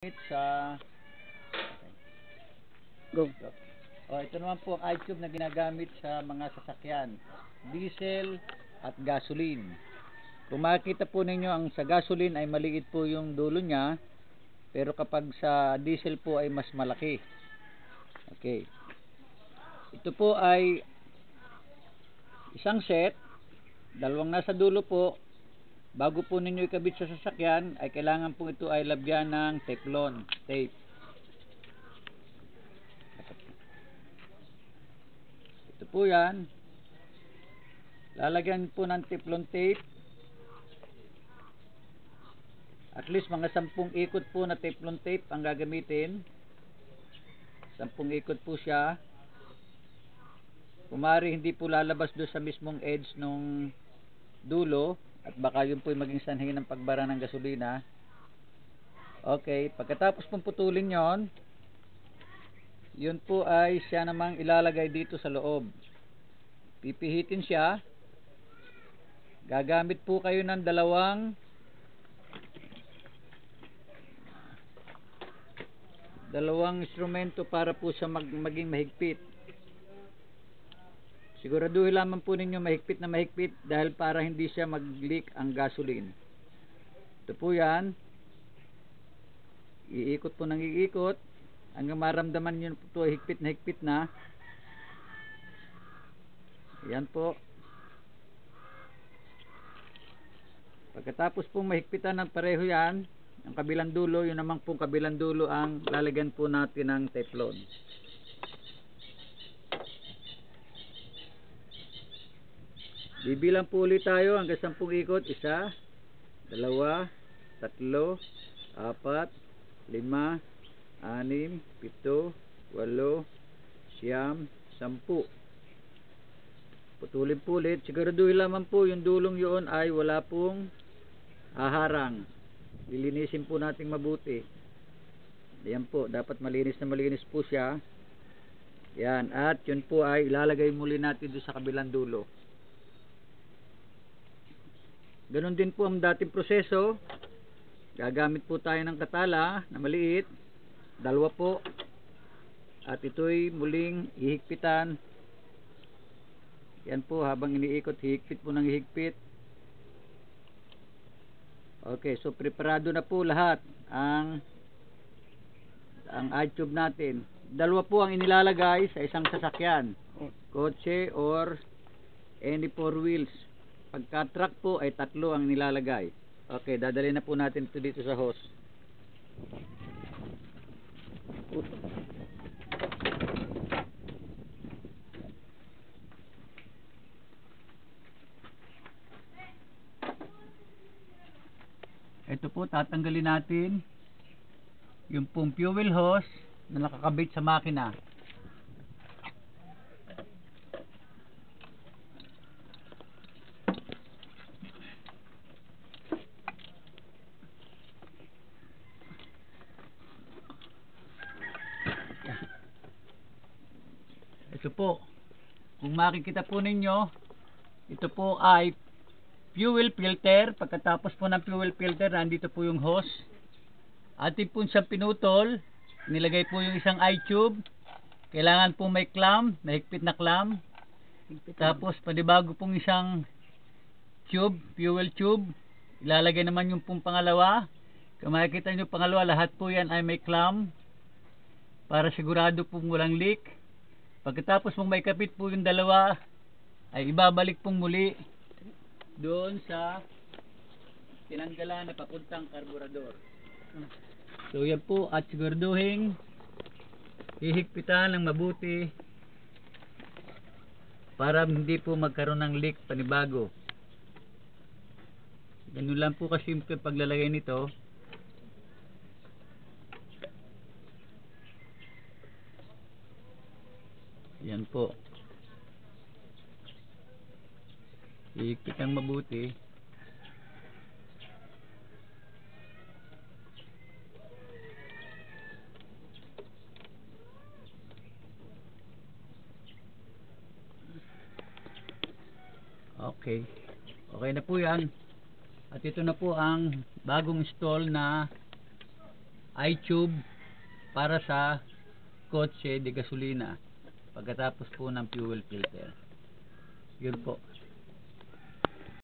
Sa Go. ito naman po ang iTube na ginagamit sa mga sasakyan, diesel at gasoline. Kung makikita po ninyo, ang sa gasoline ay maliit po yung dulo niya, pero kapag sa diesel po ay mas malaki. Okay. Ito po ay isang set, dalawang nasa dulo po. Bago po ninyo ikabit sa sasakyan, ay kailangan po ito ay labyan ng teflon tape. Ito po yan. Lalagyan po ng teflon tape. At least mga 10 ikot po na teflon tape ang gagamitin. 10 ikot po siya. Kumari hindi po lalabas doon sa mismong edge nung dulo. At baka yun po maging sanhi ng pagbara ng gasolina. Okay, pagkatapos pong putulin yon, yun po ay siya namang ilalagay dito sa loob. Pipihitin siya. Gagamit po kayo ng dalawang instrumento para po siya maging mahigpit. Siguraduhin lamang po ninyo mahigpit na mahigpit dahil para hindi siya mag-leak ang gasoline. Ito po yan. Iikot po ng iikot hanggang maramdaman nyo po higpit na. Yan po. Pagkatapos pong mahigpitan ng pareho yan, ang kabilang dulo, yun naman pong kabilang dulo ang lalagyan po natin ng teflon. Bibilang po ulit tayo hanggang 10 ikot. 1, 2, 3, 4, 5, 6, 7, 8, 9, 10. Putulin po ulit. Siguraduhin lamang po yung dulong yun ay wala pong haharang. Lilinisin po natin mabuti. Ayan po, dapat malinis na malinis po siya. Yan, at yun po ay ilalagay muli natin doon sa kabilang dulo. Ganon din po ang dating proseso. Gagamit po tayo ng katala na maliit, 2 po, at ito'y muling ihigpitan. Yan po, habang iniikot, higpit po ng higpit. Okay, so preparado na po lahat ang iTube natin. 2 po ang inilalagay sa isang sasakyan, kotse or any 4 wheels. Pagka truck po ay 3 ang nilalagay. Okay, dadalhin na po natin ito dito sa hose. Ito po, tatanggalin natin yung pong fuel hose na nakakabit sa makina. Ito po, kung makikita po ninyo, ito po ay fuel filter. Pagkatapos po ng fuel filter, nandito po yung hose. Atin po siyang pinutol, nilagay po yung isang iTube. Kailangan po may clamp, mahigpit na clamp. Tapos panibago pong isang tube, fuel tube. Ilalagay naman yung pong pangalawa. Kung makikita nyo pangalawa, lahat po yan ay may clamp para sigurado pong walang leak. Pagkatapos mong may kapit po yung dalawa, ay ibabalik pong muli doon sa tinanggalan na papuntang karburador. So yan po, at siguraduhin hihigpitan ng mabuti para hindi po magkaroon ng leak panibago. Ganun lang po kasimple paglalagay nito. Yan po. Hihigpitan mabuti. Okay. Okay na po yan. At ito na po ang bagong install na I-tube para sa kotse de gasolina pagkatapos po ng fuel filter. Yun po.